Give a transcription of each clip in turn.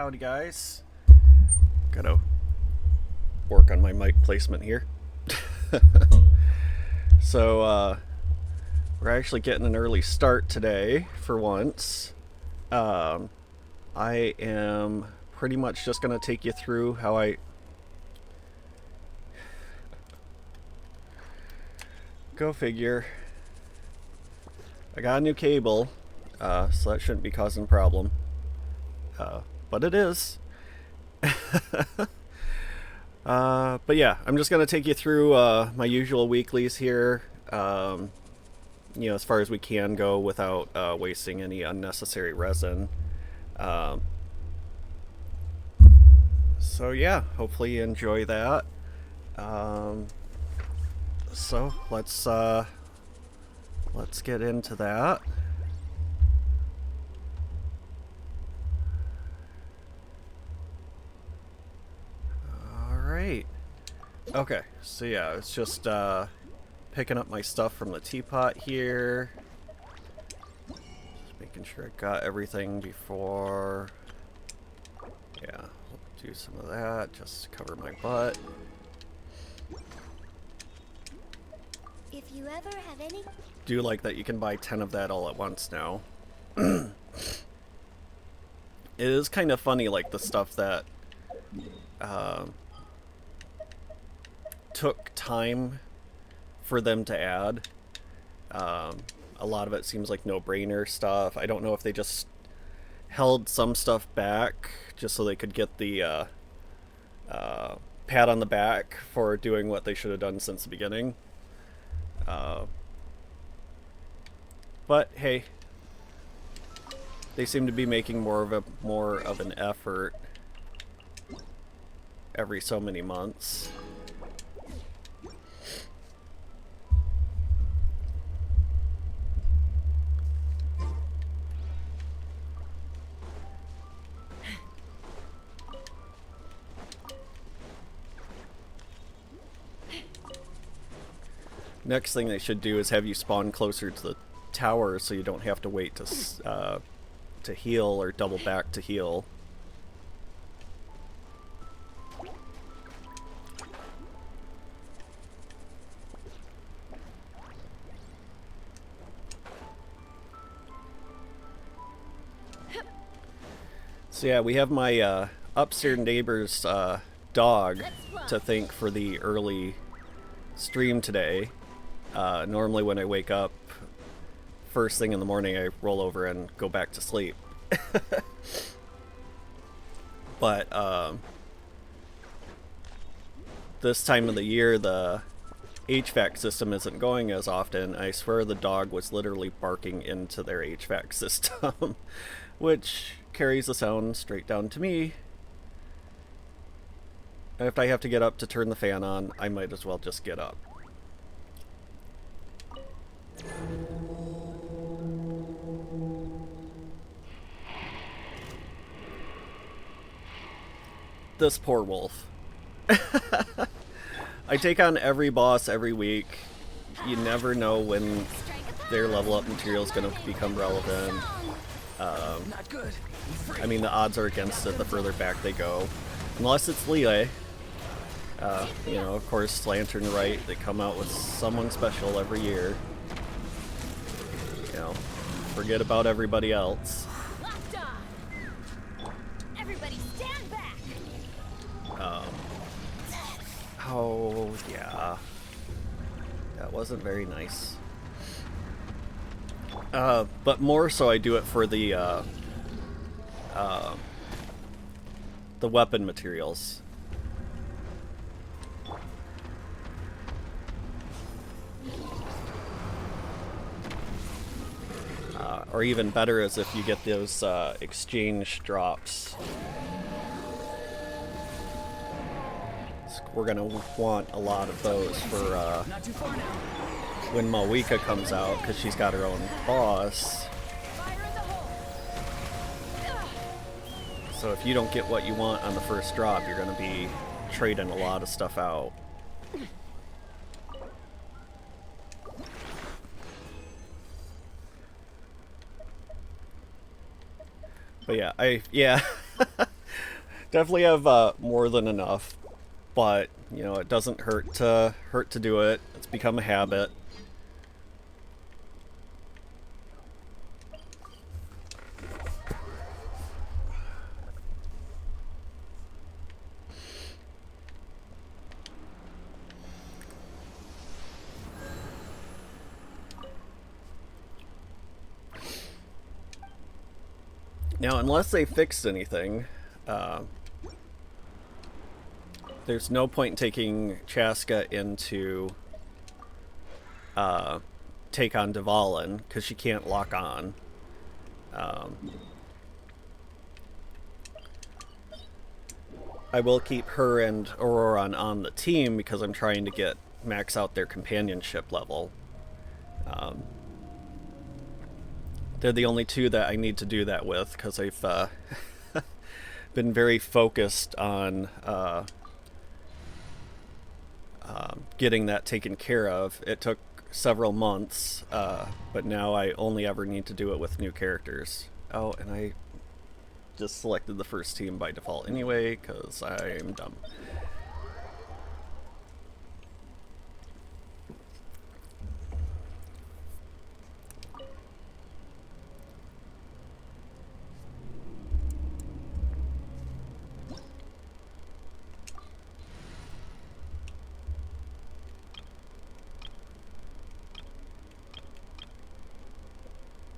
Howdy guys. Gotta work on my mic placement here. So we're actually getting an early start today for once. I am pretty much just gonna take you through how I go figure. I got a new cable, so that shouldn't be causing a problem. But it is. But yeah, I'm just gonna take you through my usual weeklies here. As far as we can go without wasting any unnecessary resin. So yeah, hopefully you enjoy that. So let's get into that. Alright. Okay, so yeah, it's just picking up my stuff from the teapot here. Just making sure I got everything before. Yeah, I'll do some of that just to cover my butt. If you ever have any... Do like that you can buy 10 of that all at once now. It is kind of funny, like the stuff that took time for them to add. A lot of it seems like no-brainer stuff. I don't know if they just held some stuff back just so they could get the pat on the back for doing what they should have done since the beginning. But hey, they seem to be making more of an effort every so many months. Next thing they should do is have you spawn closer to the tower so you don't have to wait to heal or double back to heal. So yeah, we have my upstairs neighbor's dog to thank for the early stream today. Normally when I wake up first thing in the morning, I roll over and go back to sleep. But this time of the year, the HVAC system isn't going as often. I swear the dog was literally barking into their HVAC system, which carries the sound straight down to me. And if I have to get up to turn the fan on, I might as well just get up. This poor wolf. I take on every boss every week. You never know when their level up material is going to become relevant. I mean, the odds are against it the further back they go. Unless it's Leah. Of course, Lantern Right, they come out with someone special every year. Forget about everybody else. Everybody stand back! Oh, yeah. That wasn't very nice. But more so I do it for the weapon materials. Or even better is if you get those exchange drops. We're gonna want a lot of those for when Malwika comes out, because she's got her own boss. So if you don't get what you want on the first drop, you're gonna be trading a lot of stuff out. But yeah, Definitely have more than enough, but you know it doesn't hurt to do it. It's become a habit. Now, unless they fixed anything, uh, there's no point in taking Chaska into take on Dvalin because she can't lock on. Um, I will keep her and Auroran on the team because I'm trying to get max out their companionship level. Um, they're the only two that I need to do that with because I've been very focused on getting that taken care of. It took several months, but now I only ever need to do it with new characters. Oh, and I just selected the first team by default anyway because I'm dumb.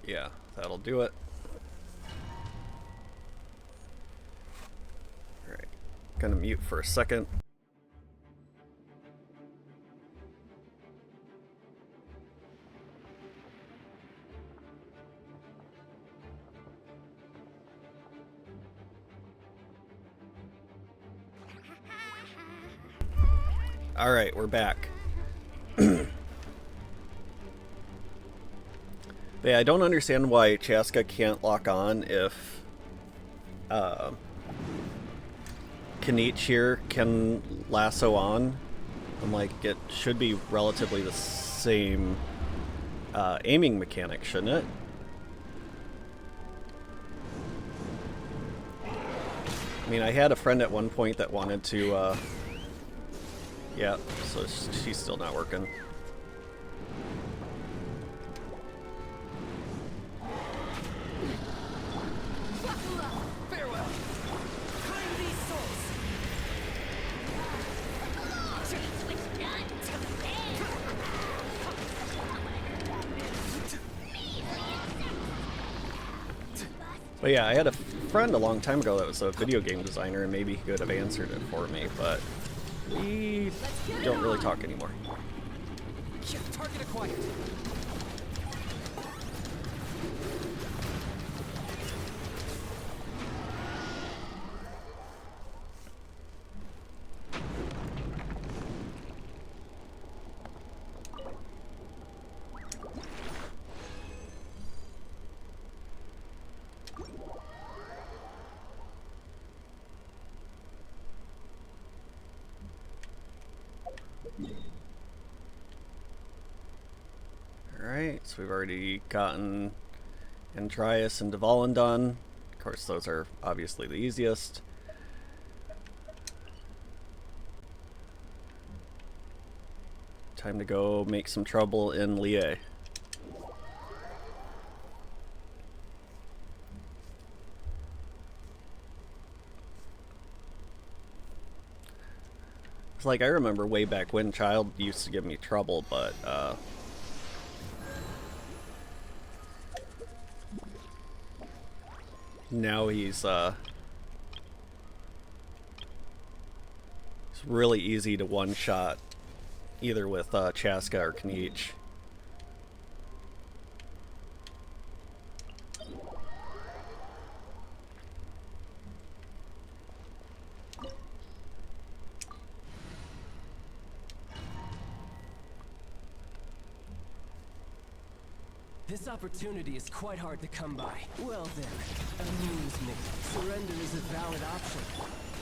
Yeah, that'll do it. Alright, gonna mute for a second. Alright, we're back. Yeah, I don't understand why Chaska can't lock on if Kanich here can lasso on. I'm like, it should be relatively the same aiming mechanic, shouldn't it? I mean, I had a friend at one point that wanted to, yeah, so she's still not working. But yeah, I had a friend a long time ago that was a video game designer, and maybe he could have answered it for me, but we don't really talk anymore. Target acquired. Alright, so we've already gotten Andrias and Dvalin done. Of course, those are obviously the easiest. Time to go make some trouble in Lie. It's like I remember way back when Child used to give me trouble, but now he's it's really easy to one-shot, either with Chaska or Kanich. This opportunity is quite hard to come by. Well then, amuse me. Surrender is a valid option.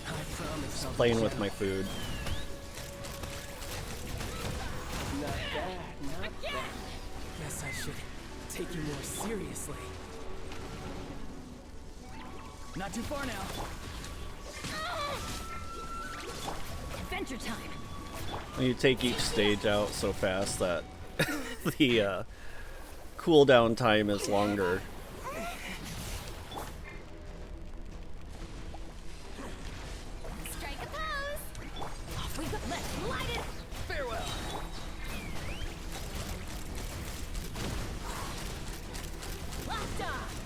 I promise I'll Playing with my food. Not bad, not bad. Guess I should take you more seriously. Not too far now. Adventure time. You take each stage out so fast that the cooldown time is longer. Strike a pose. Off we go. Let's light it. Farewell. Blast off.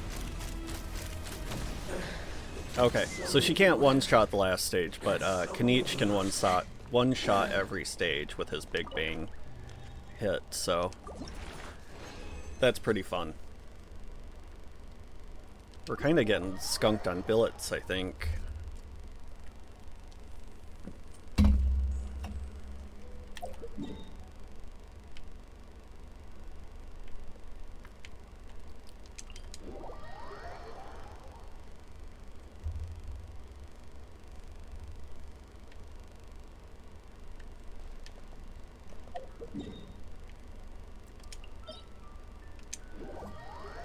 Okay, so she can't one-shot the last stage, but Kanich can one-shot every stage with his Big Bang hit, so that's pretty fun. We're kind of getting skunked on billets, I think.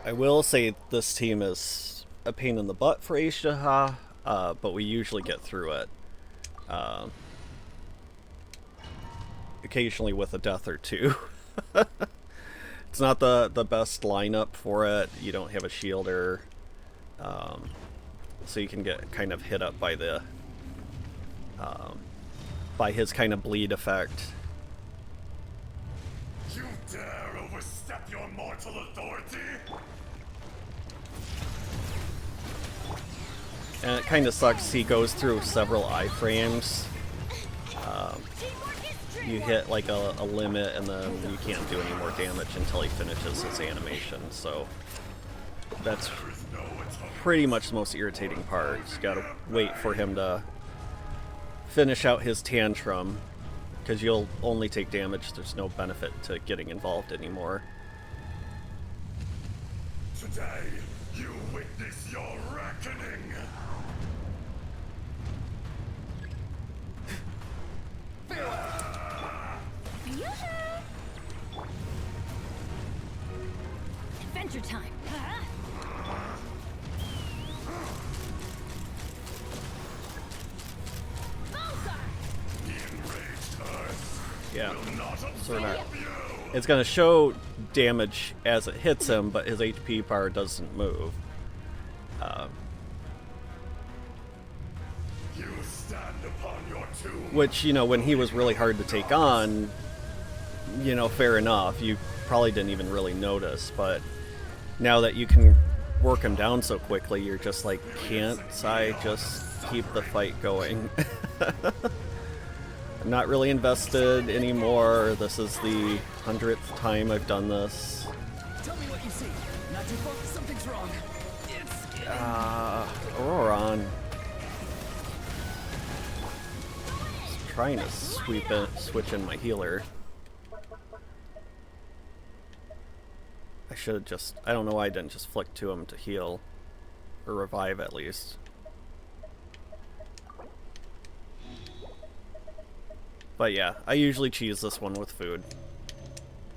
I will say this team is a pain in the butt for Aisha, but we usually get through it. Occasionally with a death or two. It's not the best lineup for it. You don't have a shielder, so you can get kind of hit up by the by his kind of bleed effect. You dare overstep your mortal authority? And it kind of sucks. He goes through several iframes. You hit like a limit, and then you can't do any more damage until he finishes his animation. So that's pretty much the most irritating part. Just gotta wait for him to finish out his tantrum, because you'll only take damage. There's no benefit to getting involved anymore. Today, you witness your reckoning. Adventure time. Yeah, so we're not. It's gonna show damage as it hits him, but his HP bar doesn't move. You stand upon your tomb. Which, you know, when he was really hard to take on, you know, fair enough. You probably didn't even really notice, but now that you can work him down so quickly, you're just like, can't I just keep the fight going? I'm not really invested anymore. This is the 100th time I've done this. Tell me what you see. Not too far. Something's wrong. It's Auroron. Trying to switch in my healer. I should have just... I don't know why I didn't just flick to him to heal. Or revive, at least. But yeah, I usually cheese this one with food.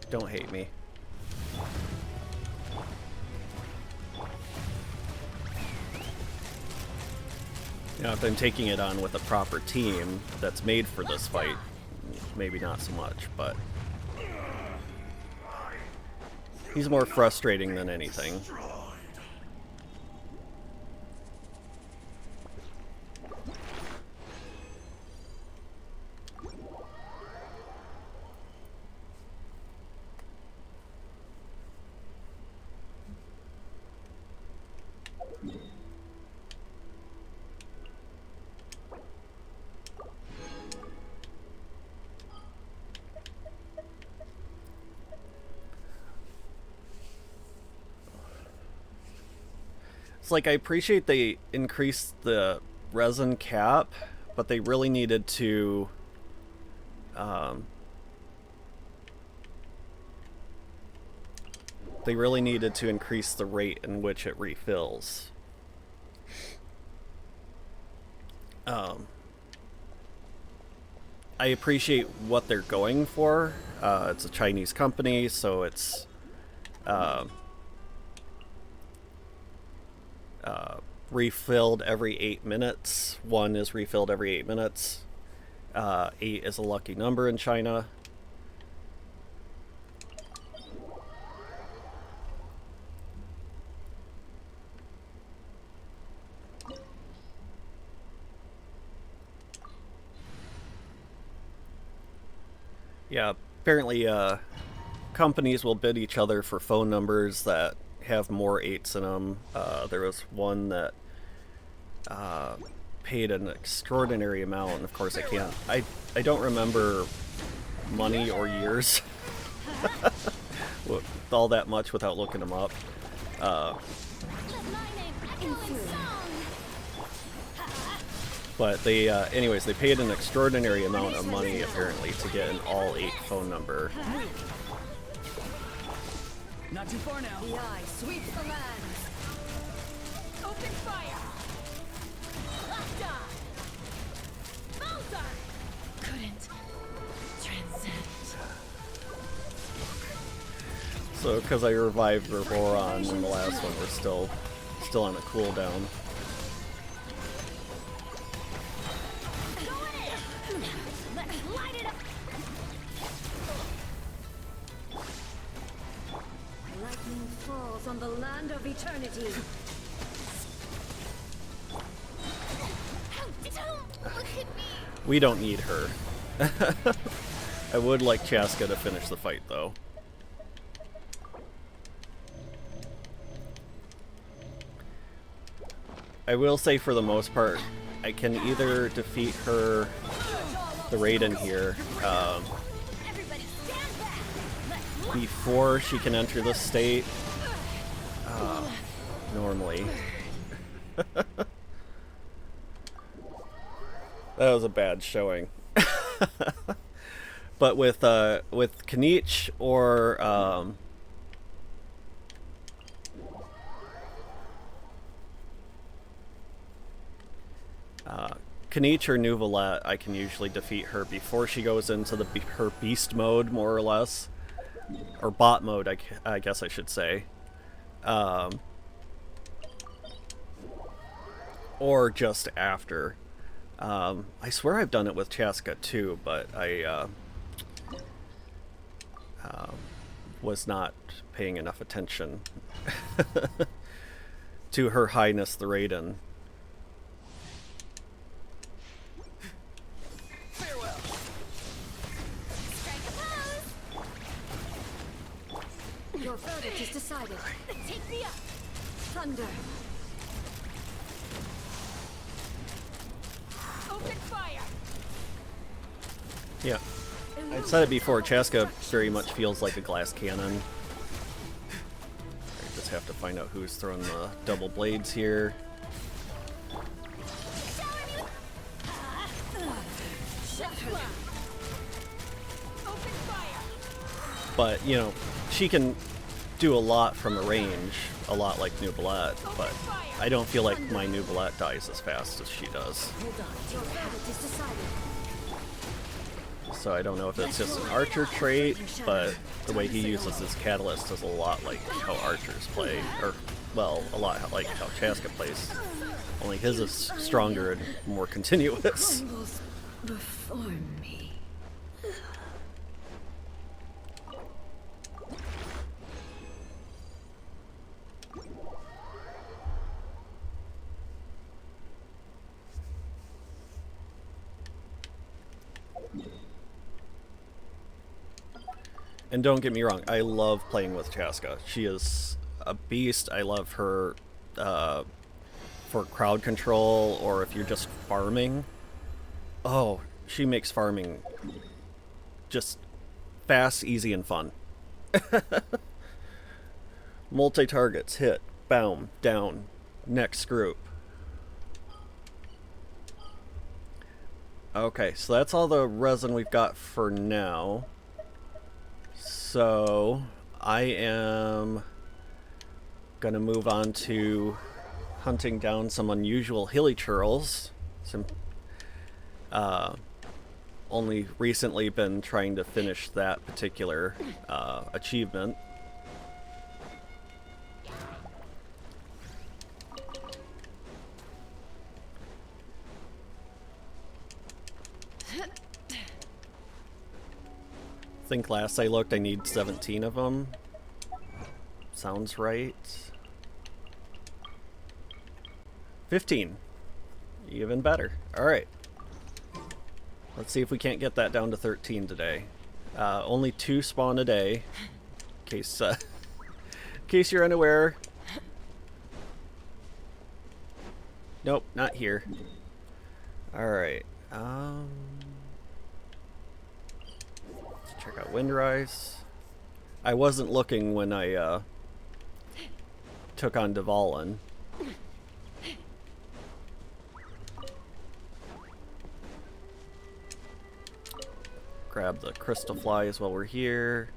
Don't hate me. You know, if I'm taking it on with a proper team that's made for this fight, maybe not so much, but he's more frustrating than anything. It's like, I appreciate they increased the resin cap, but they really needed to increase the rate in which it refills. I appreciate what they're going for. It's a Chinese company, so it's refilled every 8 minutes. One is refilled every 8 minutes. 8 is a lucky number in China. Yeah, apparently companies will bid each other for phone numbers that have more 8s in them. There was one that paid an extraordinary amount, and of course I don't remember money or years all that much without looking them up. But they, anyways, they paid an extraordinary amount of money apparently to get an all 8 phone number. Not too far now. The eye sweeps the land. Open fire. Locked on. Bullseye. Couldn't transcend. So, because I revived Verboron in the last one, we're still on a cooldown. Let's light it up. Lightning falls on the land of eternity. Don't look at me. We don't need her. I would like Chaska to finish the fight, though. I will say, for the most part, I can either defeat her, the Raiden here, Everybody stand back. Let's before she can enter the state. Normally. That was a bad showing. But with Kanich or Kanich or Nuvalet, I can usually defeat her before she goes into her beast mode, more or less, or bot mode, I guess I should say, or just after. I swear I've done it with Chaska too, but I was not paying enough attention to Her Highness the Raiden. Farewell. strike a pose. Your verdict is decided. Take me up. Thunder. Open fire. Yeah. I've said it before, Chaska very much feels like a glass cannon. I just have to find out who's throwing the double blades here. Open fire. But, you know, she can do a lot from the range, a lot like Nubalat, but I don't feel like my Nubalat dies as fast as she does. Hold on. Your verdict is decided. So I don't know if it's just an archer trait, but the way he uses his catalyst is a lot like how archers play, or, well, a lot like how Chaska plays. Only his is stronger and more continuous. Crumbles before me. And don't get me wrong, I love playing with Chaska. She is a beast. I love her for crowd control, or if you're just farming. Oh, she makes farming just fast, easy, and fun. Multi-targets, hit, boom, down, next group. Okay, so that's all the resin we've got for now. So I am gonna move on to hunting down some unusual hilly churls. Only recently been trying to finish that particular achievement. think last I looked I need 17 of them. Sounds right. 15. Even better. Alright. Let's see if we can't get that down to 13 today. Only 2 spawn a day. In case you're unaware. Nope, not here. Alright. Let's check out Windrise. I wasn't looking when I took on Dvalin. Grab the crystal flies while we're here.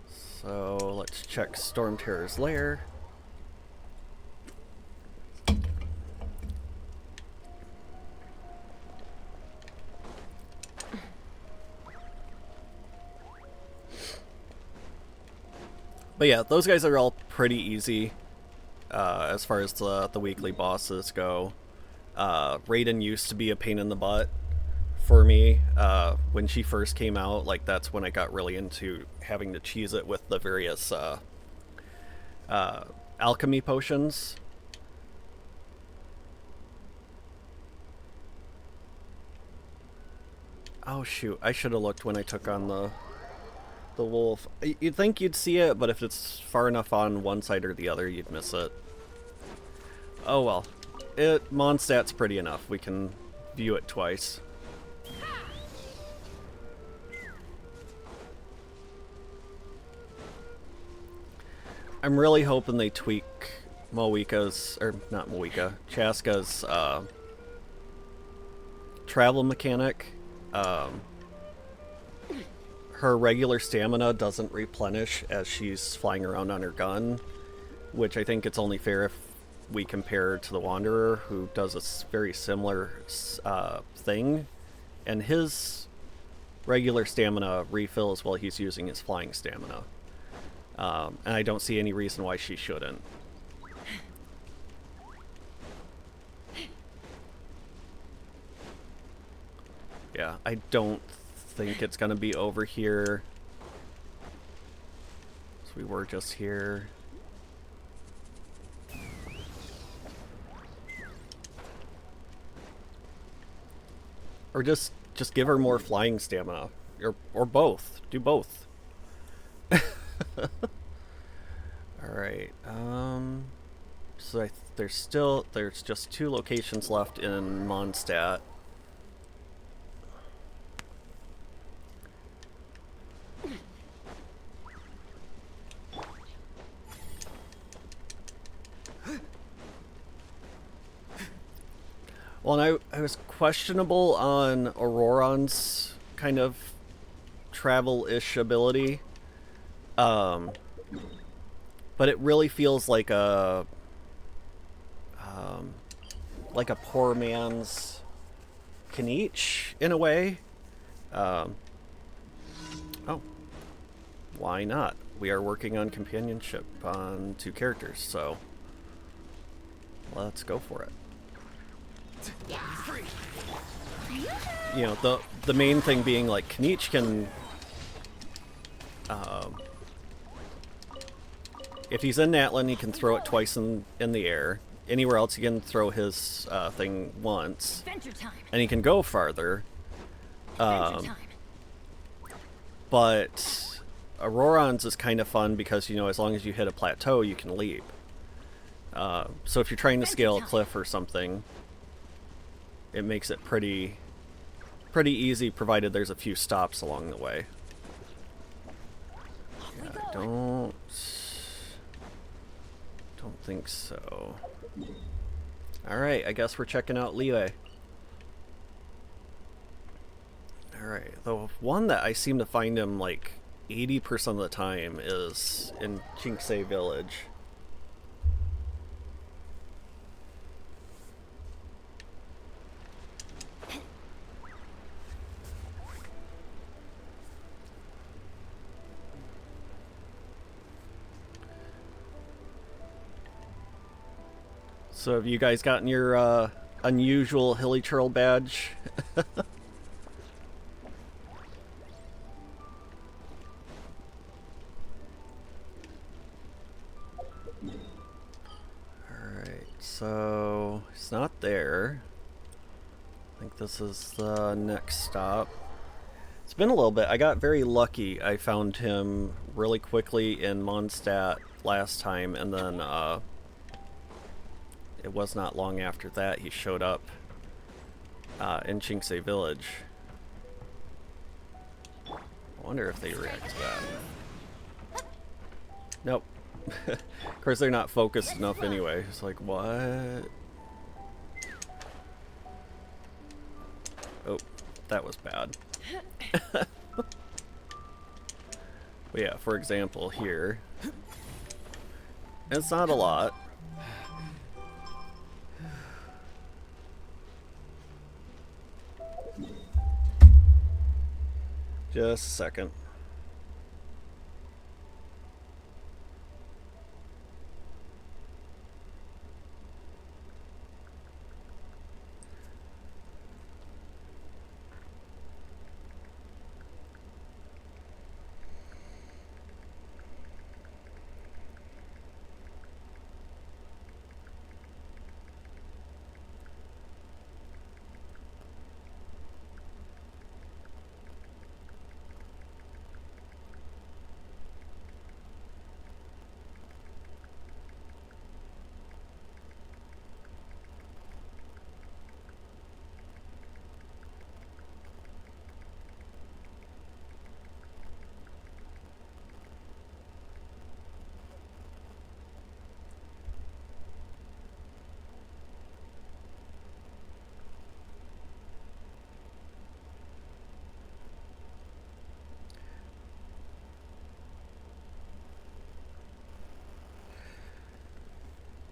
So let's check Storm Terror's lair. But yeah, those guys are all pretty easy as far as the weekly bosses go. Raiden used to be a pain in the butt for me when she first came out. Like, that's when I got really into having to cheese it with the various alchemy potions. Oh shoot, I should have looked when I took on the wolf. You'd think you'd see it, but if it's far enough on one side or the other, you'd miss it. Oh well. Mondstadt's pretty enough. We can view it twice. I'm really hoping they tweak Moika's, or not Moika, Chaska's travel mechanic. Her regular stamina doesn't replenish as she's flying around on her gun, which I think it's only fair if we compare her to the Wanderer, who does a very similar thing, and his regular stamina refills while he's using his flying stamina. And I don't see any reason why she shouldn't. Yeah, I don't think it's gonna be over here. So we were just here. Or just give her more flying stamina, or both. Do both. All right. So there's just 2 locations left in Mondstadt. Well, and I was questionable on Auroron's kind of travel-ish ability. But it really feels like a poor man's Kniech in a way. Oh, why not? We are working on companionship on 2 characters, so let's go for it. You know, the main thing being, like, Kniech can if he's in Natlan, he can throw it twice in the air. Anywhere else, he can throw his thing once. And he can go farther. But Auroron's is kind of fun because, you know, as long as you hit a plateau, you can leap. So if you're trying to scale a cliff or something, it makes it pretty easy, provided there's a few stops along the way. Yeah, I don't think so. Alright, I guess we're checking out Liyue. Alright, the one that I seem to find him like 80% of the time is in Jinxei Village. So have you guys gotten your unusual Hilly Churl badge? So he's not there. I think this is the next stop. It's been a little bit. I got very lucky. I found him really quickly in Mondstadt last time, and then it was not long after that he showed up in Chinksay Village. I wonder if they react to that. Nope. Of course, they're not focused enough anyway. It's like, what? Oh, that was bad. But yeah, for example, here. It's not a lot. Just a second.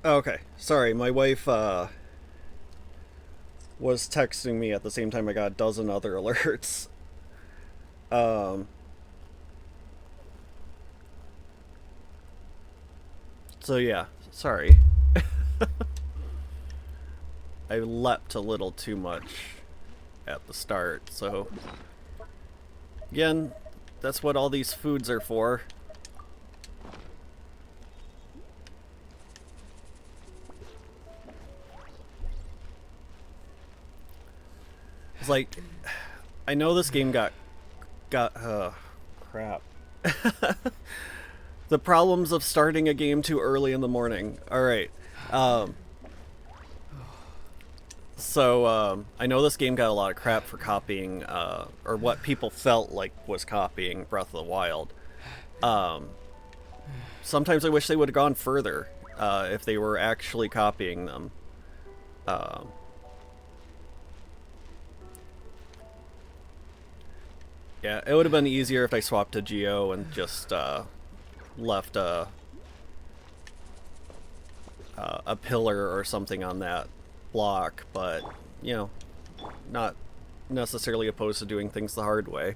Okay, sorry, my wife was texting me at the same time I got a dozen other alerts. Um, so yeah, sorry. I leapt a little too much at the start, so again, that's what all these foods are for. It's like, I know this game got crap. The problems of starting a game too early in the morning. Alright. So, I know this game got a lot of crap for copying, or what people felt like was copying Breath of the Wild. Sometimes I wish they would have gone further, if they were actually copying them. Yeah, it would have been easier if I swapped to Geo and just left a pillar or something on that block, but you know, not necessarily opposed to doing things the hard way.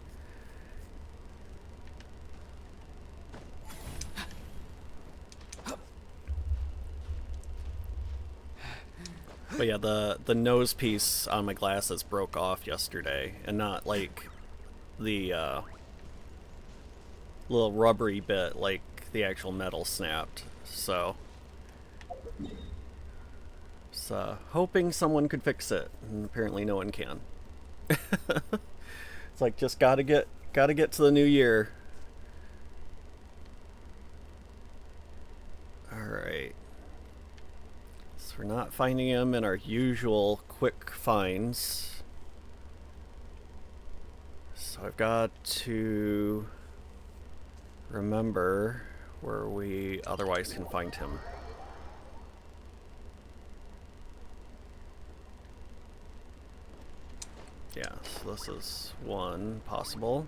But yeah, the nose piece on my glasses broke off yesterday, and not like the little rubbery bit, like the actual metal snapped. So, just hoping someone could fix it, and apparently no one can. It's like, just gotta get to the new year. All right. So we're not finding him in our usual quick finds. So I've got to remember where we otherwise can find him. Yeah, so this is one possible.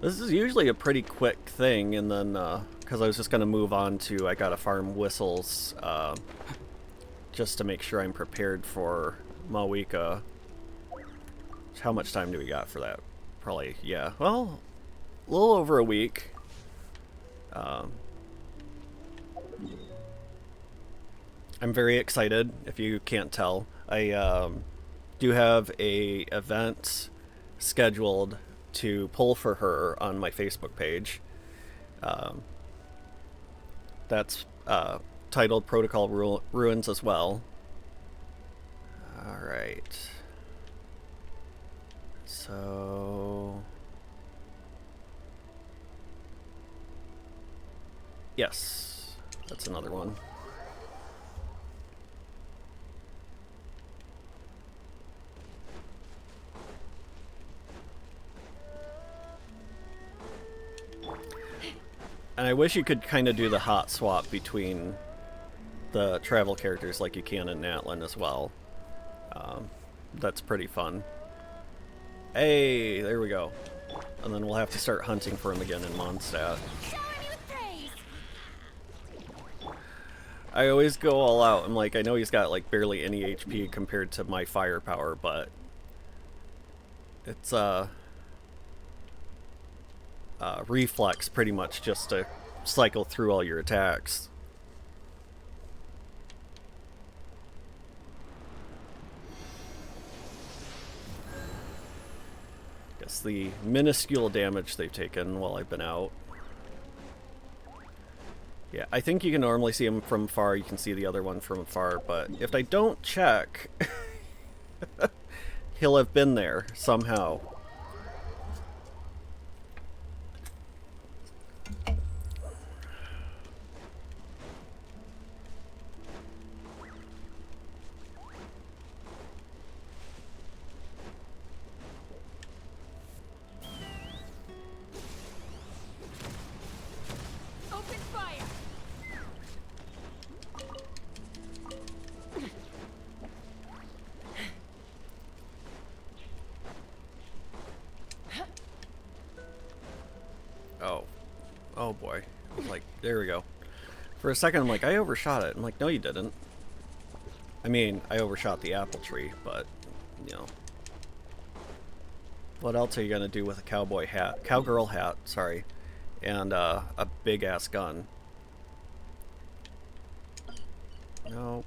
This is usually a pretty quick thing, and then, because I was just going to move on to, I gotta farm whistles, just to make sure I'm prepared for Mawika. How much time do we got for that? Probably, yeah, well, a little over a week. I'm very excited, if you can't tell. I do have a event scheduled to pull for her on my Facebook page. That's titled Protocol Ruins as well. Alright. So... yes, that's another one. And I wish you could kind of do the hot swap between the travel characters like you can in Natlan as well. That's pretty fun. Hey, there we go. And then we'll have to start hunting for him again in Mondstadt. I always go all out. I'm like, I know he's got like barely any HP compared to my firepower, but it's reflex pretty much just to cycle through all your attacks. Guess the minuscule damage they've taken while I've been out. Yeah, I think you can normally see him from far. You can see the other one from far, but if I don't check, he'll have been there somehow. Open fire! Oh boy. Like, there we go. For a second, I'm like, I overshot it. I'm like, no, you didn't. I mean, I overshot the apple tree, but, you know. What else are you gonna do with a cowboy hat? Cowgirl hat, sorry. And a big-ass gun. No.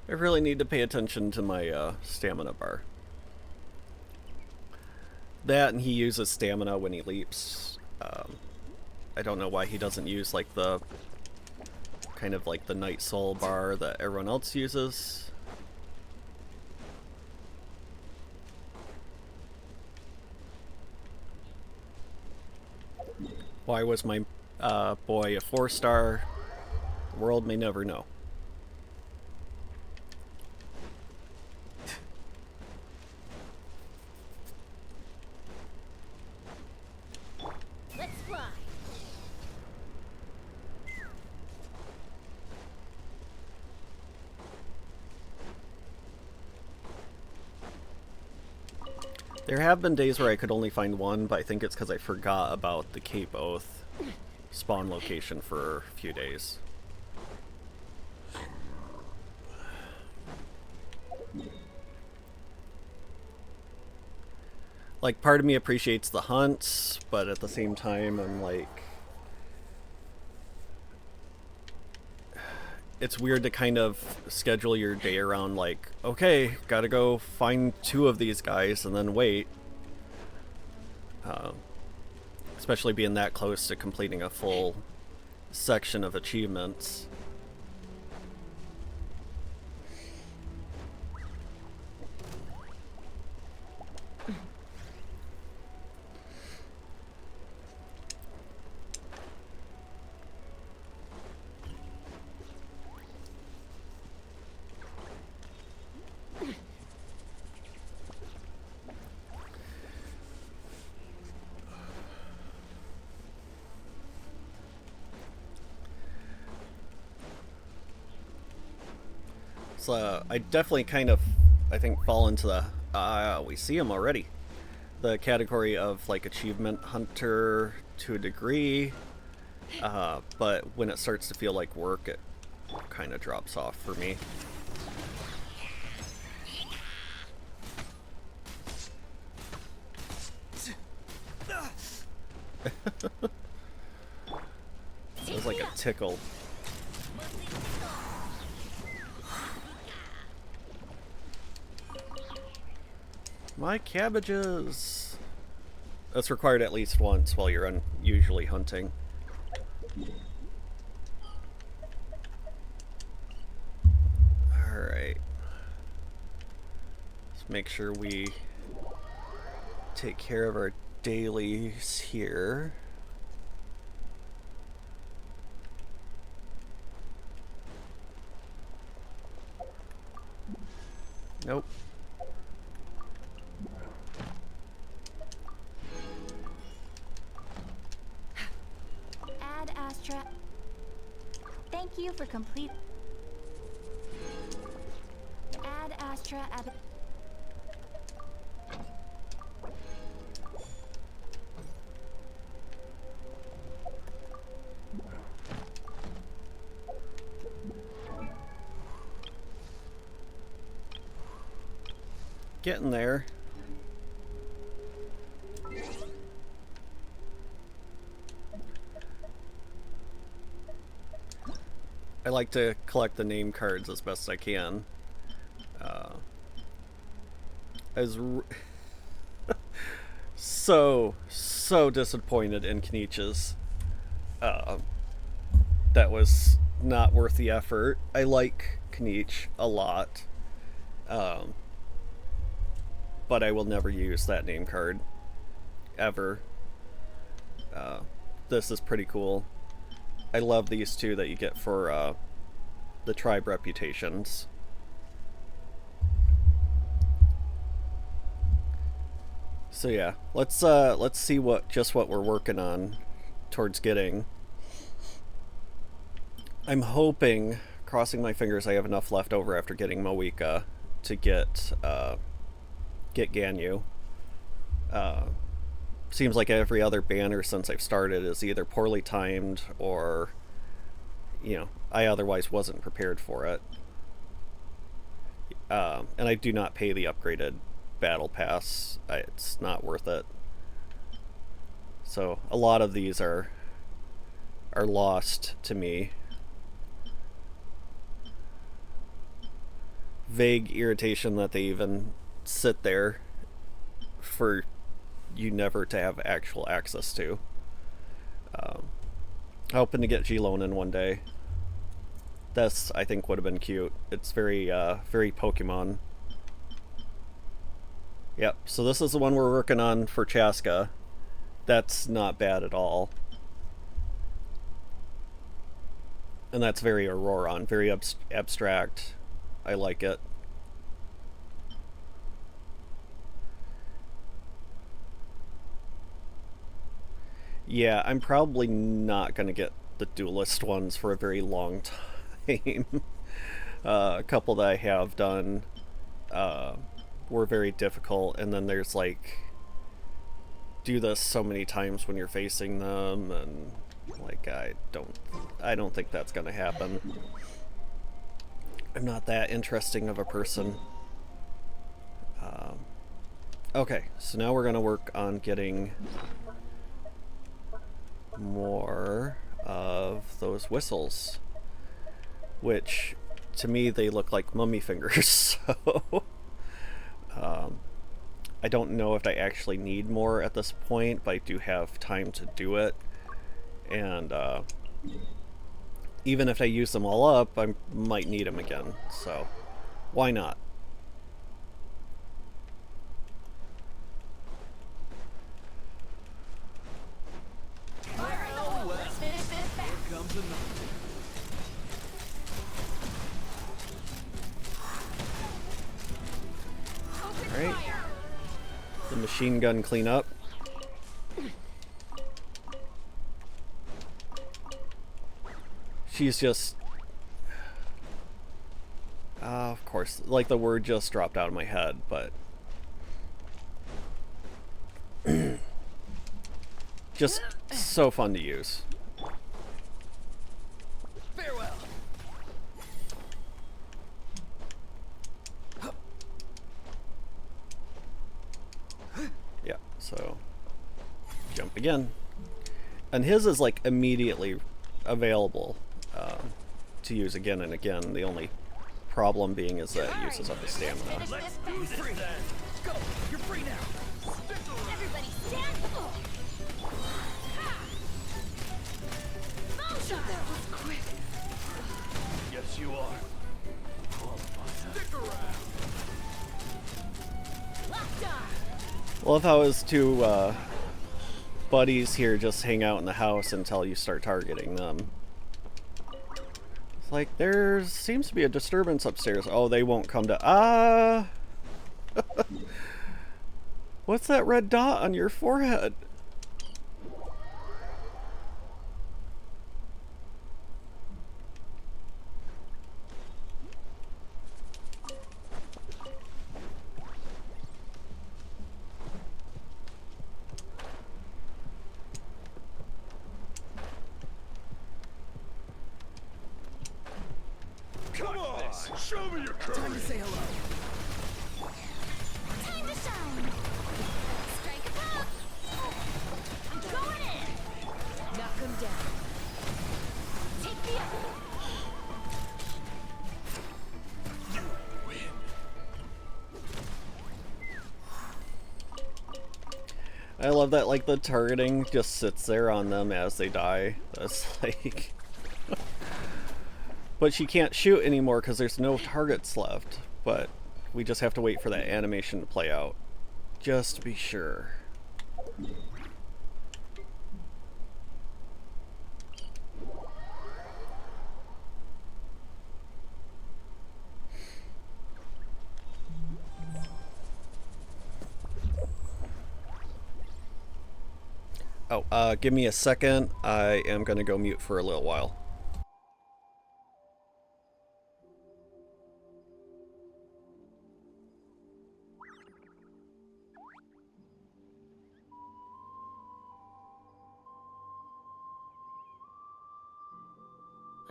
I really need to pay attention to my stamina bar. That, and he uses stamina when he leaps. I don't know why he doesn't use like the kind of like the Night Soul bar that everyone else uses. Why was my boy a 4-star? The world may never know. Let's fly! There have been days where I could only find one, but I think it's because I forgot about the Cape Oath spawn location for a few days. Like, part of me appreciates the hunts, but at the same time, I'm like... it's weird to kind of schedule your day around, like, okay, gotta go find 2 of these guys and then wait. Especially being that close to completing a full section of achievements. So I definitely kind of, I think, fall into the, we see him already. the category of like achievement hunter to a degree, but when it starts to feel like work, it kind of drops off for me. It was like a tickle. My cabbages! That's required at least once while you're usually hunting. Alright. Let's make sure we take care of our dailies here. Nope. Ad Astra. Thank you for complete. Ad Astra. Getting there. I like to collect the name cards as best I can. I was so disappointed in Knich's. That was not worth the effort. I like Knich a lot. But I will never use that name card. Ever. This is pretty cool. I love these two that you get for the tribe reputations. So yeah, let's see what we're working on towards getting. I'm hoping, crossing my fingers, I have enough left over after getting Moika to get Ganyu. Seems like every other banner since I've started is either poorly timed or, you know, I otherwise wasn't prepared for it. And I do not pay the upgraded battle pass. It's not worth it. So a lot of these are lost to me. Vague irritation that they even sit there for you never to have actual access to. Hoping to get G-Lonin one day. This, I think, would have been cute. It's very Pokemon. Yep, so this is the one we're working on for Chaska. That's not bad at all. And that's very Auroron, very abstract. I like it. Yeah, I'm probably not going to get the duelist ones for a very long time. A couple that I have done were very difficult, and then there's like, do this so many times when you're facing them, and like I don't think that's going to happen. I'm not that interesting of a person. Okay, so now we're going to work on getting more of those whistles, which to me they look like mummy fingers. So I don't know if I actually need more at this point, but I do have time to do it, and even if I use them all up, I might need them again, so why not? Alright. The machine gun cleanup. She's just... of course, like the word just dropped out of my head, but... Just so fun to use. Farewell. Yeah, so jump again. And his is like immediately available to use again and again. The only problem being is that it uses up his stamina. Finish this Who's fast. free? Go. You're free now. Everybody stand. Ha! Motion. That was quick. Yes, you are. Stick around. Locked on. Love how his two buddies here just hang out in the house until you start targeting them. It's like, there seems to be a disturbance upstairs. Oh, they won't come to... What's that red dot on your forehead? Come on, show me your Time to courage. say hello. Time to shine. Strike a pop. I'm going in. Knock him down. Take me up. I love that, like, the targeting just sits there on them as they die. That's like... But she can't shoot anymore because there's no targets left. But we just have to wait for that animation to play out. Just to be sure. Oh, give me a second. I am gonna go mute for a little while.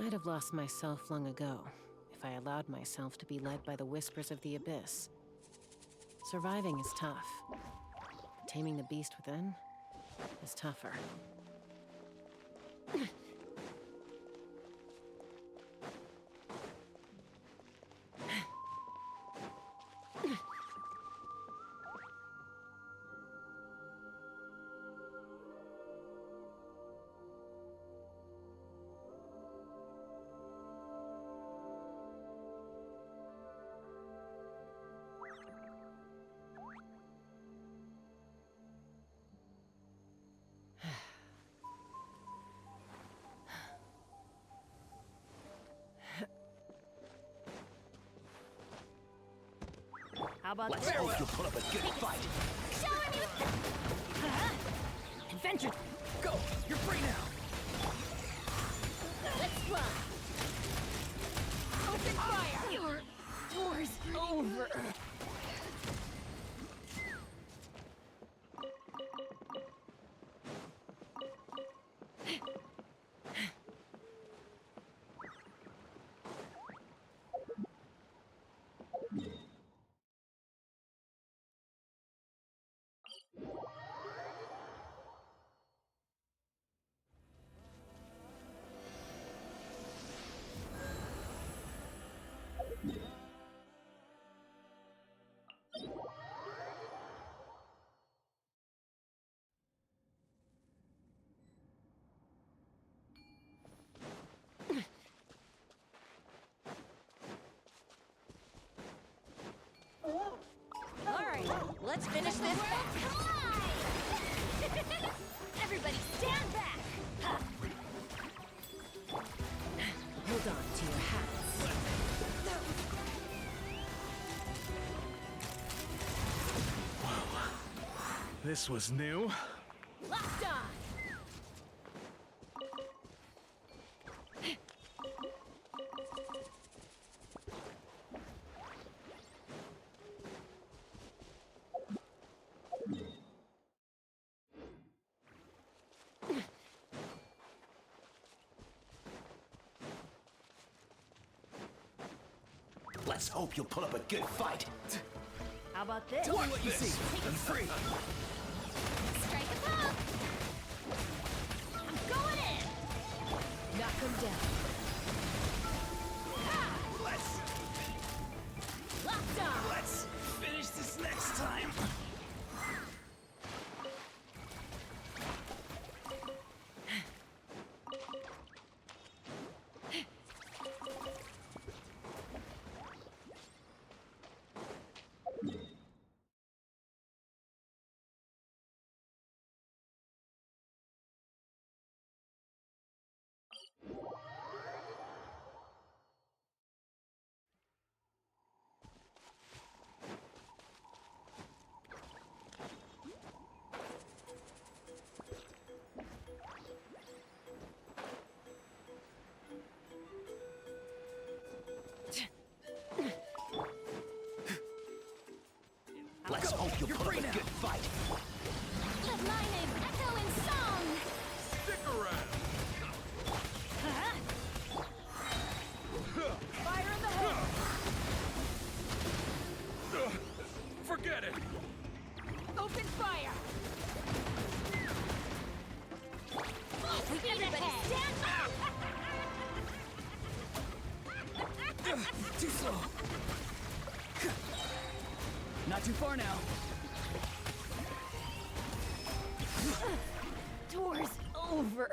I'd have lost myself long ago if I allowed myself to be led by the whispers of the abyss. Surviving is tough. Taming the beast within is tougher. How about Let's this? hope you'll put up a good fight. Showing you. Adventure. Go. You're free now. Let's fly. Open fire. Your door's over. All right, let's finish this fast. Everybody stand back. Hold on to your hats. This was new. Locked on. Let's hope you'll put up a good fight. How about this? Tell me what you see. I'm free. Strike a pop! I'm going in! Knock him down. Let's Locked on! let's finish this next time. Let's hope you'll put up a good fight. Let my name echo in song! Stick around! Fire in the head! Forget it! Open fire! Everybody stand up! Too slow. Not too far now. Tour's over.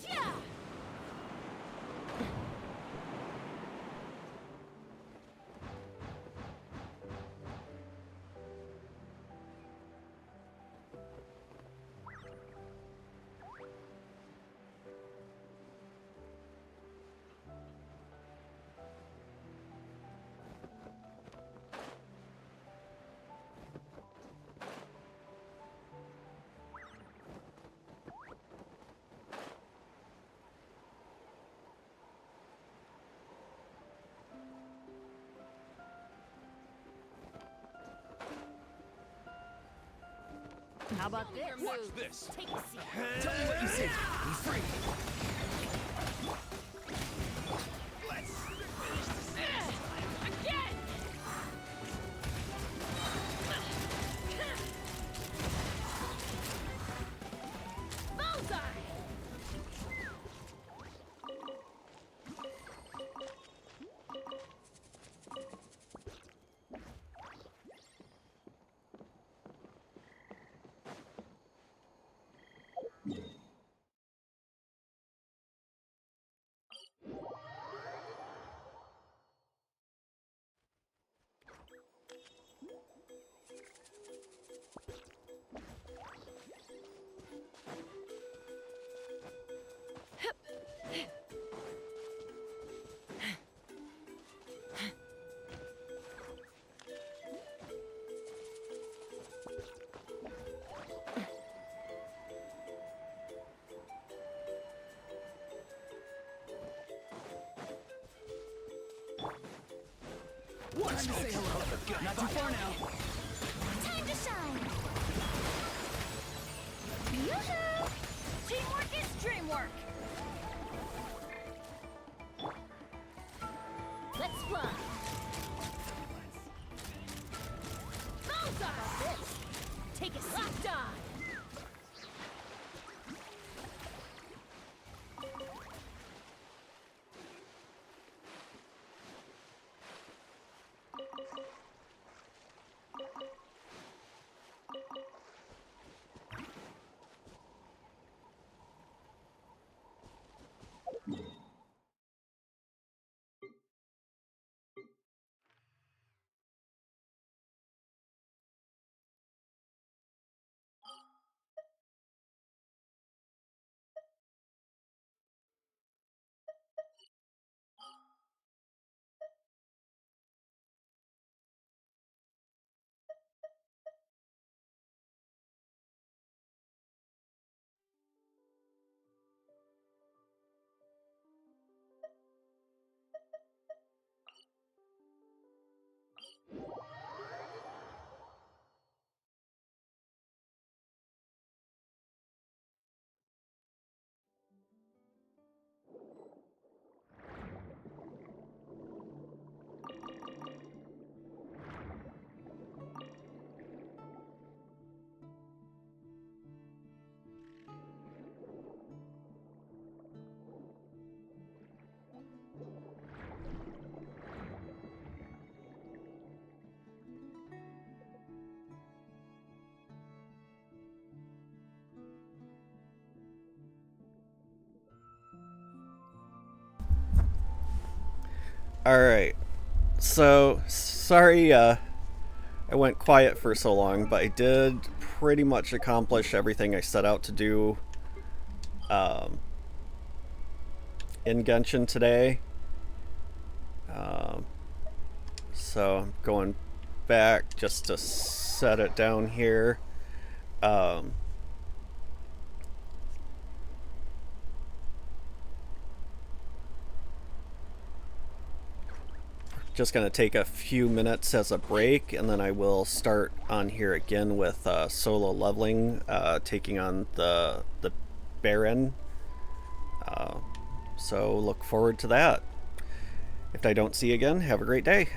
Yeah! How about this? Watch this! Take a seat. Tell me what you see. I'm free. Let's finish this next time. Again! Bullseye! Time to say hello. Not too far now. Time to shine! Yoo-hoo! Teamwork is dreamwork! Let's fly! Bullseye! This! Take a seat! Locked on! Alright. So, sorry I went quiet for so long, but I did pretty much accomplish everything I set out to do in Genshin today. So I'm going back just to set it down here. Just going to take a few minutes as a break, and then I will start on here again with solo leveling, taking on the Baron. So look forward to that. If I don't see you again, have a great day.